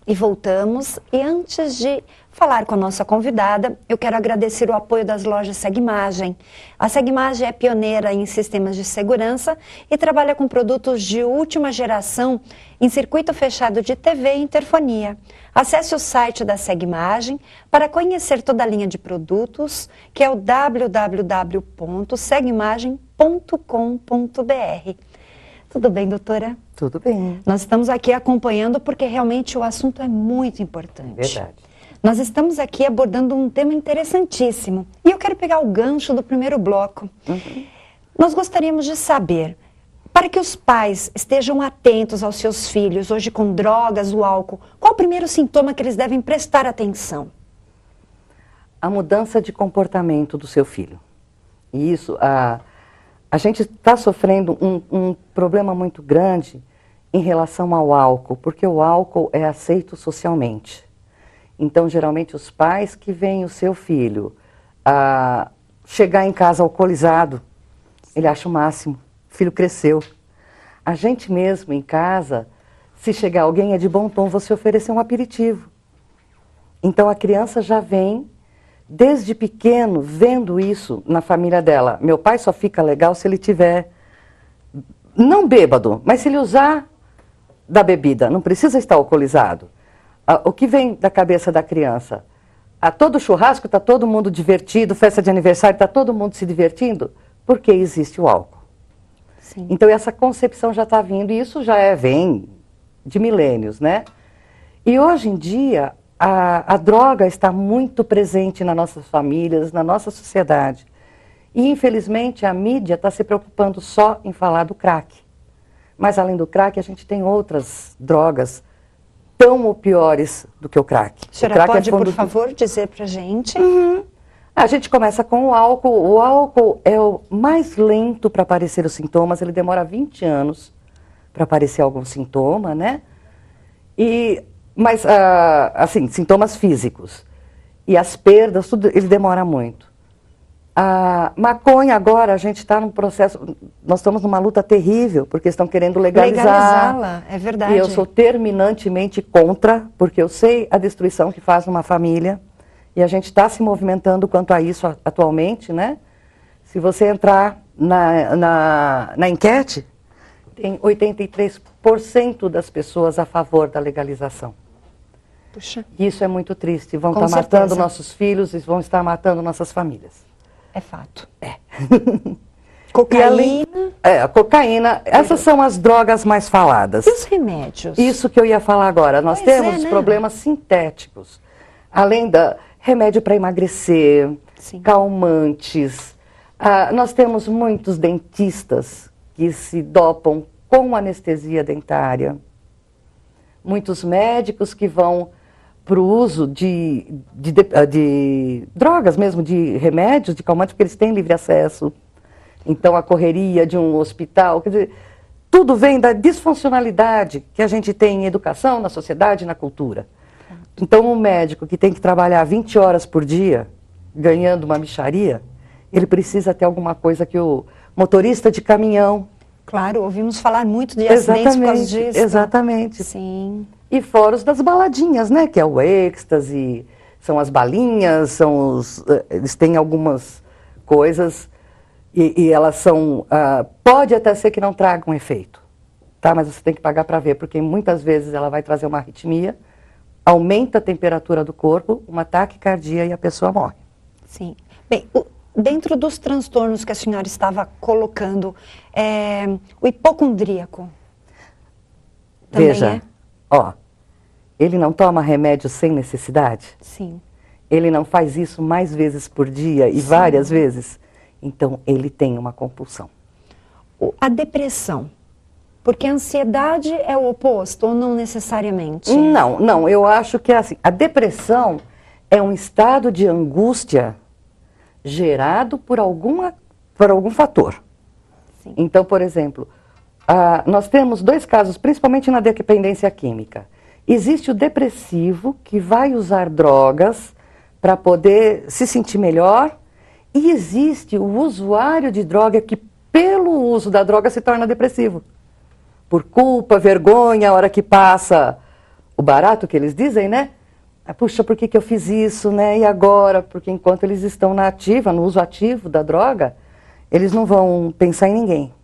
E voltamos, e antes de falar com a nossa convidada, eu quero agradecer o apoio das lojas Segmagem. A Segmagem é pioneira em sistemas de segurança e trabalha com produtos de última geração em circuito fechado de TV e interfonia. Acesse o site da Segmagem para conhecer toda a linha de produtos, que é o www.segmagem.com.br. Tudo bem, doutora? Tudo bem. Nós estamos aqui acompanhando porque realmente o assunto é muito importante. Verdade. Nós estamos aqui abordando um tema interessantíssimo. E eu quero pegar o gancho do primeiro bloco. Nós gostaríamos de saber, para que os pais estejam atentos aos seus filhos, hoje com drogas, o álcool, qual o primeiro sintoma que eles devem prestar atenção? A mudança de comportamento do seu filho. E isso, a gente está sofrendo um problema muito grande em relação ao álcool, porque o álcool é aceito socialmente. Então, geralmente, os pais que veem o seu filho chegar em casa alcoolizado, ele acha o máximo, o filho cresceu. A gente mesmo, em casa, se chegar alguém, é de bom tom você oferecer um aperitivo. Então, a criança já vem desde pequeno, vendo isso na família dela. Meu pai só fica legal se ele tiver, não bêbado, mas se ele usar da bebida, não precisa estar alcoolizado. O que vem da cabeça da criança? A todo churrasco está todo mundo divertido, festa de aniversário está todo mundo se divertindo, porque existe o álcool. Sim. Então essa concepção já está vindo, e isso já vem de milênios, né? E hoje em dia, a droga está muito presente nas nossas famílias, na nossa sociedade. E, infelizmente, a mídia está se preocupando só em falar do crack. Mas, além do crack, a gente tem outras drogas tão ou piores do que o crack. A senhora pode, por favor, dizer para a gente? A gente começa com o álcool. O álcool é o mais lento para aparecer os sintomas. Ele demora 20 anos para aparecer algum sintoma, né? Mas, assim, sintomas físicos. E as perdas, tudo, ele demora muito. A maconha agora, a gente está num processo, nós estamos numa luta terrível, porque estão querendo legalizá-la, é verdade. E eu sou terminantemente contra, porque eu sei a destruição que faz numa família, e a gente está se movimentando quanto a isso atualmente, né? Se você entrar na enquete, tem 83% das pessoas a favor da legalização. Puxa. Isso é muito triste. Vão estar matando nossos filhos e vão estar matando nossas famílias. É fato. É. Cocaína. A cocaína. Essas são as drogas mais faladas. E os remédios? Isso que eu ia falar agora. Nós temos problemas sintéticos. Além da remédio para emagrecer, sim, calmantes. Nós temos muitos dentistas que se dopam com anestesia dentária. Muitos médicos que vão para o uso de drogas mesmo, de remédios, de calmantes, porque eles têm livre acesso. Então, a correria de um hospital, quer dizer, tudo vem da disfuncionalidade que a gente tem em educação, na sociedade, na cultura. Então, um médico que tem que trabalhar 20 horas por dia, ganhando uma mixaria, ele precisa ter alguma coisa que o motorista de caminhão... Claro, ouvimos falar muito de acidentes por causa disso. Exatamente. Sim. E fora os das baladinhas, né? Que é o êxtase, são as balinhas, eles têm algumas coisas e elas são... pode até ser que não tragam efeito, tá? Mas você tem que pagar para ver, porque muitas vezes ela vai trazer uma arritmia, aumenta a temperatura do corpo, uma taquicardia e a pessoa morre. Sim. Bem, dentro dos transtornos que a senhora estava colocando, o hipocondríaco também Veja, ele não toma remédio sem necessidade? Sim. Ele não faz isso mais vezes por dia e várias vezes? Então, ele tem uma compulsão. A depressão, porque a ansiedade é o oposto ou não necessariamente? Não, eu acho que é assim, a depressão é um estado de angústia gerado por algum fator. Sim. Então, por exemplo, nós temos dois casos, principalmente na dependência química. Existe o depressivo, que vai usar drogas para poder se sentir melhor, e existe o usuário de droga que, pelo uso da droga, se torna depressivo. Por culpa, vergonha, a hora que passa o barato que eles dizem, né? Puxa, por que eu fiz isso, né? E agora? Porque enquanto eles estão na ativa, no uso ativo da droga, eles não vão pensar em ninguém.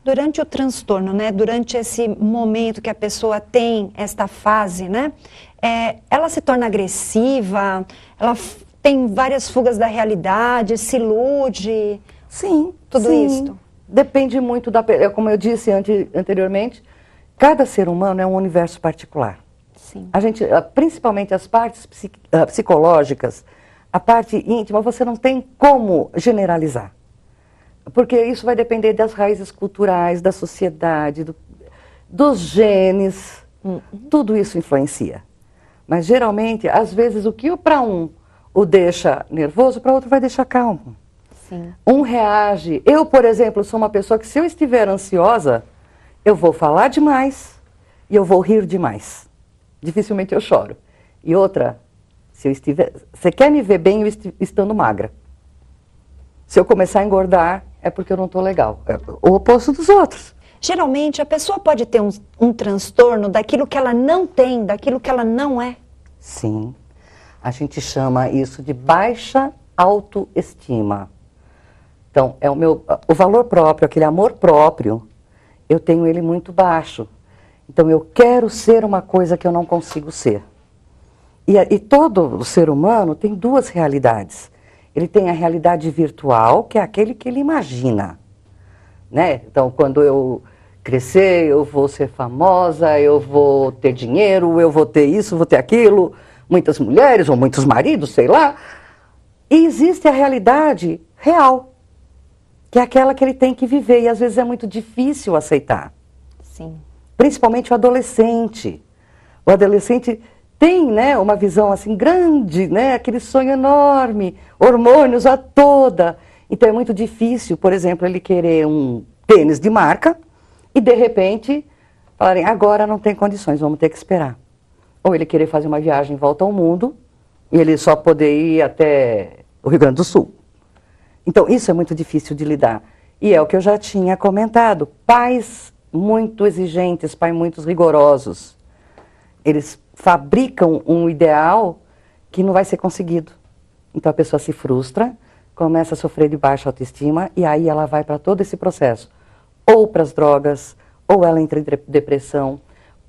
Durante o transtorno, né? Durante esse momento que a pessoa tem esta fase, né? Ela se torna agressiva, ela tem várias fugas da realidade, se ilude. Sim, tudo isso. Depende muito da... Como eu disse anteriormente, cada ser humano é um universo particular. Sim. A gente, principalmente as partes psicológicas, a parte íntima, você não tem como generalizar. Porque isso vai depender das raízes culturais, da sociedade, dos genes, tudo isso influencia. Mas geralmente, às vezes, o que para um o deixa nervoso, para outro vai deixar calmo. Sim. Um reage. Eu, por exemplo, sou uma pessoa que se eu estiver ansiosa, eu vou falar demais e eu vou rir demais. Dificilmente eu choro. E outra, se eu estiver... Você quer me ver bem eu estando magra. Se eu começar a engordar, é porque eu não estou legal. É o oposto dos outros. Geralmente, a pessoa pode ter um transtorno daquilo que ela não tem, daquilo que ela não é. Sim. A gente chama isso de baixa autoestima. Então, o valor próprio, aquele amor próprio, eu tenho ele muito baixo. Então, eu quero ser uma coisa que eu não consigo ser. E todo ser humano tem duas realidades. Ele tem a realidade virtual, que é aquele que ele imagina. Né? Então, quando eu crescer, eu vou ser famosa, eu vou ter dinheiro, eu vou ter isso, vou ter aquilo, muitas mulheres ou muitos maridos, sei lá. E existe a realidade real, que é aquela que ele tem que viver, e às vezes é muito difícil aceitar. Sim. Principalmente o adolescente. O adolescente tem, né, uma visão assim grande, né, aquele sonho enorme, hormônios a toda. Então é muito difícil, por exemplo, ele querer um tênis de marca e de repente falarem, agora não tem condições, vamos ter que esperar. Ou ele querer fazer uma viagem em volta ao mundo e ele só poder ir até o Rio Grande do Sul. Então isso é muito difícil de lidar. E é o que eu já tinha comentado, pais muito exigentes, pais muito rigorosos. Eles fabricam um ideal que não vai ser conseguido. Então a pessoa se frustra, começa a sofrer de baixa autoestima e aí ela vai para todo esse processo. Ou para as drogas, ou ela entra em depressão,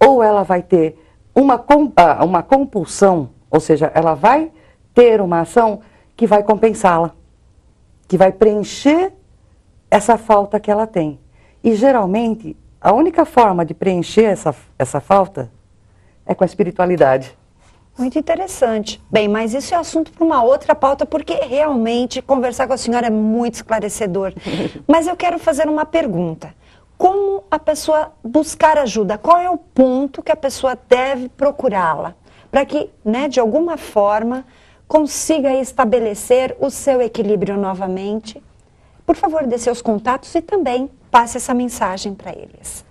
ou ela vai ter uma compulsão, ou seja, ela vai ter uma ação que vai compensá-la, que vai preencher essa falta que ela tem. E geralmente, a única forma de preencher essa falta é com a espiritualidade. Muito interessante. Bem, mas isso é assunto para uma outra pauta, porque realmente conversar com a senhora é muito esclarecedor. Mas eu quero fazer uma pergunta. Como a pessoa buscar ajuda? Qual é o ponto que a pessoa deve procurá-la? Para que, né, de alguma forma, consiga estabelecer o seu equilíbrio novamente. Por favor, dê seus contatos e também passe essa mensagem para eles.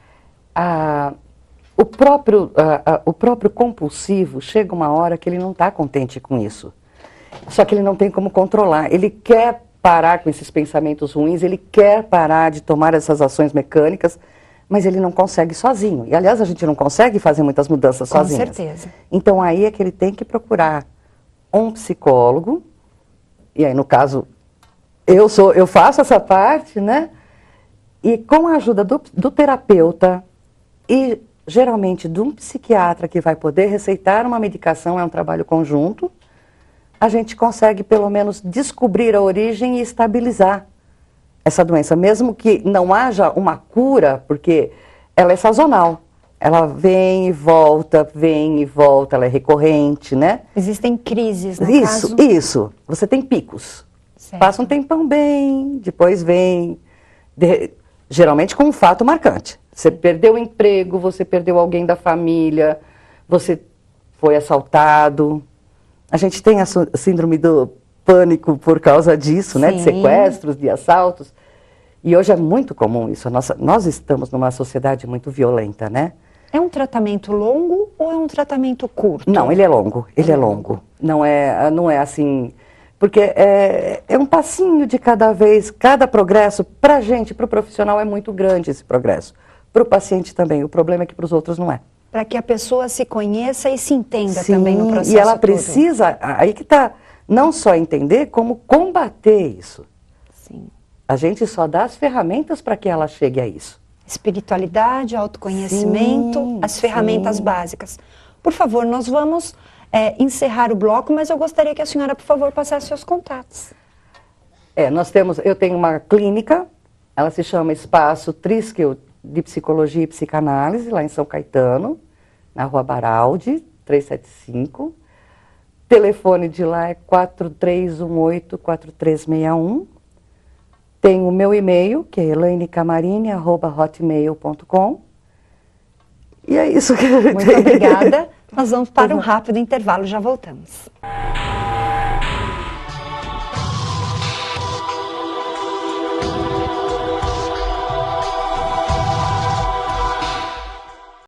O próprio compulsivo chega uma hora que ele não está contente com isso. Só que ele não tem como controlar. Ele quer parar com esses pensamentos ruins, ele quer parar de tomar essas ações mecânicas, mas ele não consegue sozinho. E, aliás, a gente não consegue fazer muitas mudanças sozinho. Com certeza. Então, aí é que ele tem que procurar um psicólogo, e aí, no caso, eu faço essa parte, né? E com a ajuda do terapeuta e geralmente de um psiquiatra que vai poder receitar uma medicação, é um trabalho conjunto, a gente consegue pelo menos descobrir a origem e estabilizar essa doença, mesmo que não haja uma cura, porque ela é sazonal. Ela vem e volta, ela é recorrente, né? Existem crises, no caso? Isso. Você tem picos. Certo. Passa um tempão bem, depois vem, geralmente com um fato marcante. Você perdeu o emprego, você perdeu alguém da família, você foi assaltado. A gente tem a síndrome do pânico por causa disso, né? De sequestros, de assaltos. E hoje é muito comum isso. Nós estamos numa sociedade muito violenta, né? É um tratamento longo ou é um tratamento curto? Não, ele é longo, ele é longo. Não é assim... Porque é um passinho de cada vez, cada progresso, para a gente, para o profissional, é muito grande esse progresso. Para o paciente também, o problema é que para os outros não é. para que a pessoa se conheça e se entenda Sim, também no processo e ela todo. precisa, aí que está, não só entender, como combater isso. Sim. A gente só dá as ferramentas para que ela chegue a isso. Espiritualidade, autoconhecimento, Sim, as ferramentas sim. básicas. Por favor, nós vamos encerrar o bloco, mas eu gostaria que a senhora, por favor, passasse seus contatos. Eu tenho uma clínica, ela se chama Espaço Triskel de Psicologia e Psicanálise, lá em São Caetano, na Rua Baraldi, 375. Telefone de lá é 4318-4361. Tem o meu e-mail, que é elainecamarini@hotmail.com. E é isso que eu Muito obrigada. Nós vamos para um rápido intervalo, já voltamos.